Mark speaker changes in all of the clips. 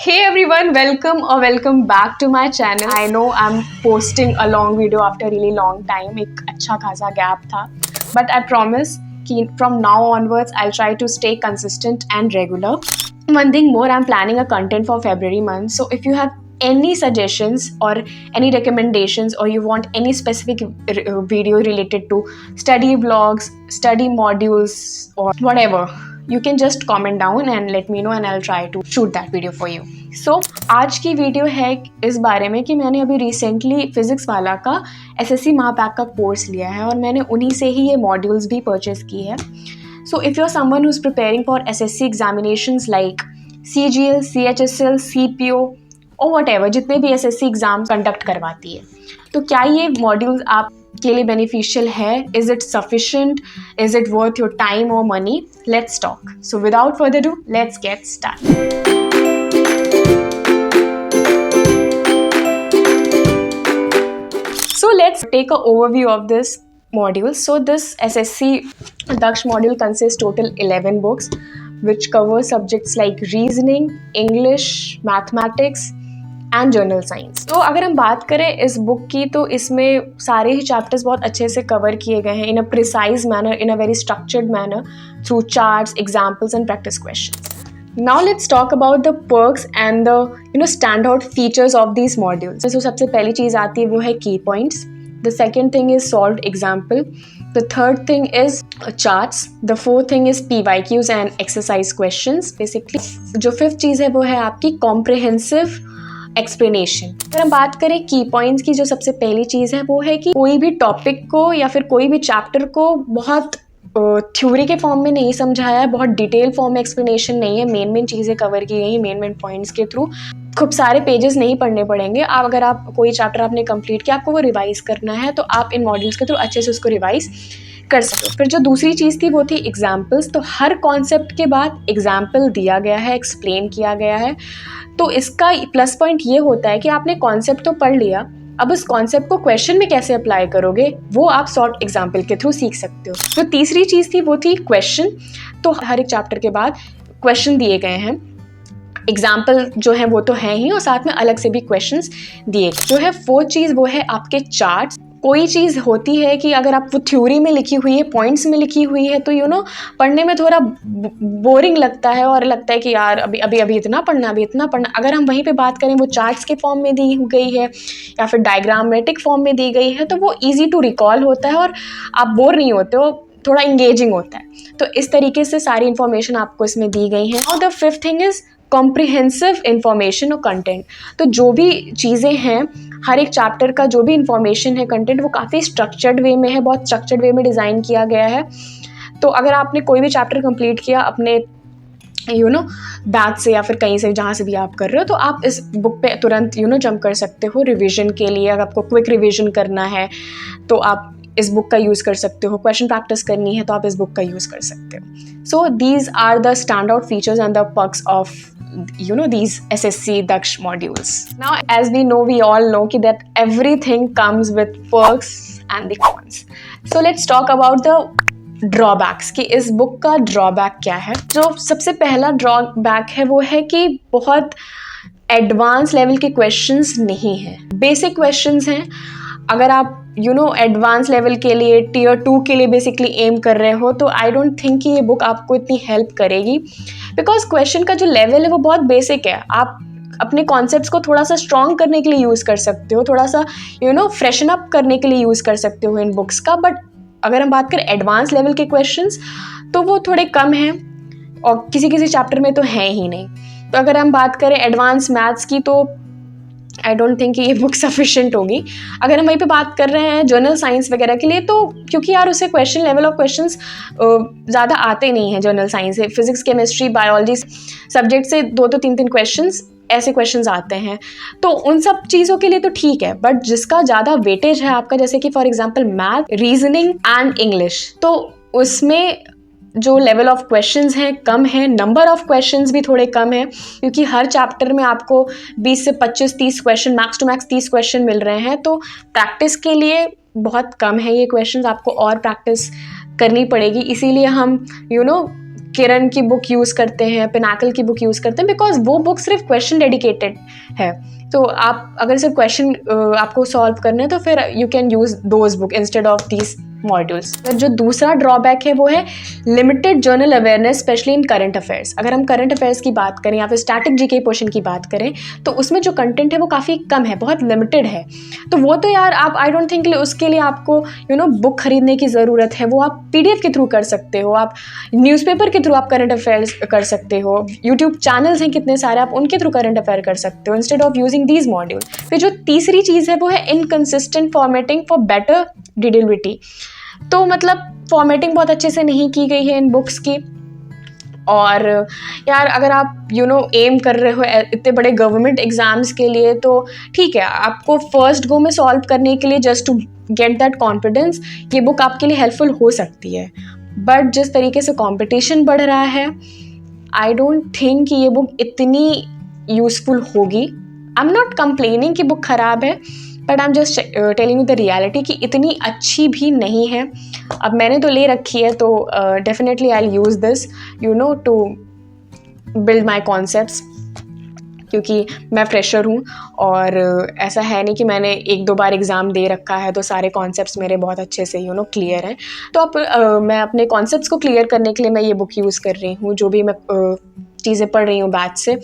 Speaker 1: Hey everyone, welcome back to my channel. I know I'm posting a long video after a really long time. एक अच्छा खासा gap था, but I promise कि from now onwards I'll try to stay consistent and regular. One thing more, I'm planning a content for February month. So if you have any suggestions or any recommendations, or you want any specific video related to study vlogs, study modules, or whatever, you can just comment down and let me know and I'll try to shoot that video for you. So आज की video है इस बारे में कि मैंने अभी recently physics वाला का SSC महापैक का कोर्स लिया है और मैंने उन्हीं से ही ये मॉड्यूल्स भी परचेज की है. So if you're someone who's preparing for SSC examinations like CGL, CHSL, CPO और whatever, जितने भी SSC एग्जाम कंडक्ट करवाती है, तो क्या ये मॉड्यूल्स आपके लिए बेनिफिशियल है? Is it sufficient? Is it worth your time और money? Let's talk. So without further do, let's get start. So let's take an overview of this module. So this SSC Daksh module consists total 11 books which cover subjects like reasoning, English, mathematics and journal science. तो अगर हम बात करें इस book की, तो इसमें सारे ही चैप्टर्स बहुत अच्छे से कवर किए गए हैं in a precise manner, in a very structured manner through charts, examples and practice questions. Now let's talk about the perks and the standout features of these modules. So सबसे पहली चीज़ आती है वो है key points. The second thing is solved example. The third thing is charts. The fourth thing is PYQs and exercise questions. Basically जो fifth चीज़ है वो है आपकी comprehensive explanation. अगर हम बात करें की पॉइंट्स की, जो सबसे पहली चीज़ है वो है कि कोई भी टॉपिक को या फिर कोई भी चैप्टर को बहुत थ्योरी के फॉर्म में नहीं समझाया है, बहुत डिटेल फॉर्म में एक्सप्लेनेशन नहीं है. मेन चीज़ें कवर की गई हैं मेन पॉइंट्स के थ्रू. खूब सारे पेजेस नहीं पढ़ने पड़ेंगे. अगर आप कोई चैप्टर आपने कंप्लीट किया, आपको वो रिवाइज करना है, तो आप इन मॉड्यूल्स के थ्रू अच्छे से उसको रिवाइज कर सकते हो. फिर जो दूसरी चीज़ थी वो थी एग्जाम्पल्स. तो हर कॉन्सेप्ट के बाद एग्जाम्पल दिया गया है, एक्सप्लेन किया गया है. तो इसका प्लस पॉइंट ये होता है कि आपने कॉन्सेप्ट तो पढ़ लिया, अब उस कॉन्सेप्ट को क्वेश्चन में कैसे अप्लाई करोगे वो आप सॉल्व एग्जाम्पल के थ्रू सीख सकते हो. तो तीसरी चीज़ थी वो थी क्वेश्चन. तो हर एक चैप्टर के बाद क्वेश्चन दिए गए हैं, एग्जाम्पल जो है वो तो है ही, और साथ में अलग से भी क्वेश्चंस दिए गए. जो है फोर्थ चीज़ वो है आपके चार्ट्स. कोई चीज़ होती है कि अगर आप वो थ्योरी में लिखी हुई है, पॉइंट्स में लिखी हुई है, तो पढ़ने में थोड़ा बोरिंग लगता है और लगता है कि यार अभी इतना पढ़ना, अभी इतना पढ़ना. अगर हम वहीं पे बात करें वो चार्ट्स के फॉर्म में दी गई है या फिर डायग्रामेटिक फॉर्म में दी गई है, तो वो ईजी टू रिकॉल होता है और आप बोर नहीं होते हो, थोड़ा इंगेजिंग होता है. तो इस तरीके से सारी इन्फॉर्मेशन आपको इसमें दी गई है. और the fifth thing is comprehensive information और कंटेंट. तो जो भी चीज़ें हैं, हर एक चैप्टर का जो भी इंफॉर्मेशन है, कंटेंट, वो काफ़ी स्ट्रक्चर्ड वे में है, बहुत स्ट्रक्चर्ड वे में डिज़ाइन किया गया है. तो अगर आपने कोई भी चैप्टर कंप्लीट किया अपने बैच से या फिर कहीं से, जहाँ से भी आप कर रहे हो, तो आप इस बुक पे तुरंत जंप कर सकते हो रिवीजन के लिए. अगर आपको क्विक रिवीजन करना है तो आप इस बुक का यूज़ कर सकते हो. क्वेश्चन प्रैक्टिस करनी है तो आप इस बुक का यूज़ कर सकते हो. So these are the stand out features and the perks of these SSC Daksh modules. Now, as we know, we all know that everything comes with perks and the cons. So let's talk about the drawbacks कि इस book का drawback क्या है. जो सबसे पहला drawback है वो है कि बहुत एडवांस लेवल के क्वेश्चंस नहीं हैं, बेसिक क्वेश्चंस हैं. अगर आप एडवांस लेवल के लिए, टियर 2 के लिए बेसिकली एम कर रहे हो, तो आई डोंट थिंक कि ये बुक आपको इतनी हेल्प करेगी, बिकॉज क्वेश्चन का जो लेवल है वो बहुत बेसिक है. आप अपने कॉन्सेप्ट्स को थोड़ा सा स्ट्रॉन्ग करने के लिए यूज़ कर सकते हो, थोड़ा सा फ्रेशन अप करने के लिए यूज़ कर सकते हो इन बुक्स का. बट अगर हम बात करें एडवांस लेवल के क्वेश्चंस, तो वो थोड़े कम हैं और किसी चैप्टर में तो हैं ही नहीं. तो अगर हम बात करें एडवांस मैथ्स की, तो आई डोंट थिंक कि ये बुक सफिशिएंट होगी. अगर हम वहीं पे बात कर रहे हैं जर्नल साइंस वगैरह के लिए, तो क्योंकि यार उसे क्वेश्चन लेवल ऑफ क्वेश्चंस ज़्यादा आते नहीं हैं जर्नल साइंस से. फिजिक्स, केमिस्ट्री, बायोलॉजी सब्जेक्ट से 2 तो 3 क्वेश्चंस ऐसे क्वेश्चंस आते हैं, तो उन सब चीज़ों के लिए तो ठीक है. बट जिसका ज़्यादा वेटेज है आपका, जैसे कि for example math, reasoning and English, तो उसमें जो लेवल ऑफ क्वेश्चंस हैं कम है, नंबर ऑफ क्वेश्चंस भी थोड़े कम है, क्योंकि हर चैप्टर में आपको 20 से 25-30 question, max to max 30 question मिल रहे हैं. तो प्रैक्टिस के लिए बहुत कम है ये क्वेश्चंस, आपको और प्रैक्टिस करनी पड़ेगी. इसीलिए हम किरण की बुक यूज़ करते हैं, पिनाकल की बुक यूज़ करते हैं, बिकॉज वो बुक सिर्फ क्वेश्चन डेडिकेटेड है। तो आप अगर सिर्फ क्वेश्चन आपको सॉल्व करने हैं तो फिर you can use those book instead of these modules. जो दूसरा ड्रॉबैक है वो है limited journal awareness, specially in current affairs. अगर हम करंट अफेयर्स की बात करें या फिर स्टैटिक जीके पोर्शन की बात करें तो उसमें जो कंटेंट है वो काफ़ी कम है, बहुत लिमिटेड है। तो वो तो यार आप, आई डोंट थिंक उसके लिए आपको बुक खरीदने की ज़रूरत है। वो आप PDF के थ्रू कर सकते हो, आप न्यूज़पेपर के थ्रू आप करंट अफेयर्स कर सकते हो, यूट्यूब चैनल्स हैं कितने सारे, आप उनके थ्रू करंट अफेयर कर सकते हो instead of using these module. फिर जो तीसरी चीज़ है वो है inconsistent formatting for better readability. तो मतलब फॉर्मेटिंग बहुत अच्छे से नहीं की गई है इन बुक्स की। और यार अगर आप एम कर रहे हो इतने बड़े गवर्नमेंट एग्ज़ाम्स के लिए तो ठीक है, आपको फर्स्ट गो में सॉल्व करने के लिए just to get that confidence ये बुक आपके लिए हेल्पफुल हो सकती है। बट जिस तरीके से कंपटीशन बढ़ रहा है, आई डोंट थिंक कि ये बुक इतनी यूज़फुल होगी। आई एम नॉट कंप्लेनिंग कि बुक ख़राब है, but I am just telling you the reality कि इतनी अच्छी भी नहीं है। अब मैंने तो ले रखी है तो definitely I use this to build my concepts, क्योंकि मैं फ्रेशर हूँ और ऐसा है नहीं कि मैंने 1-2 बार एग्ज़ाम दे रखा है तो सारे कॉन्सेप्ट्स मेरे बहुत अच्छे से क्लियर हैं। तो अब मैं अपने कॉन्सेप्ट्स को क्लियर करने के लिए मैं ये बुक यूज़ कर रही हूँ। जो भी मैं चीज़ें पढ़ रही हूँ बैच से,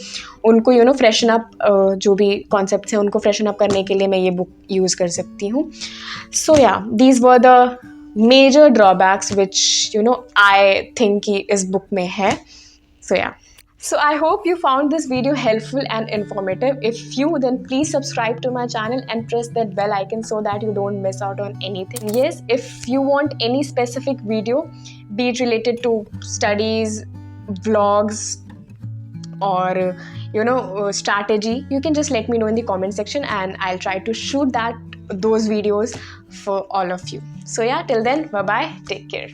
Speaker 1: उनको फ्रेशन अप, जो भी कॉन्सेप्ट्स हैं उनको फ्रेशन अप करने के लिए मैं ये बुक यूज़ कर सकती हूँ। So yeah these were the major drawbacks which I think कि इस बुक में है। सो या, so I hope you found this video helpful and informative. If you, then please subscribe to my channel and press that bell icon so that you don't miss out on anything. Yes, if you want any specific video, be it related to studies, vlogs, or strategy, you can just let me know in the comment section and I'll try to shoot those videos for all of you. So yeah, till then, bye bye, take care.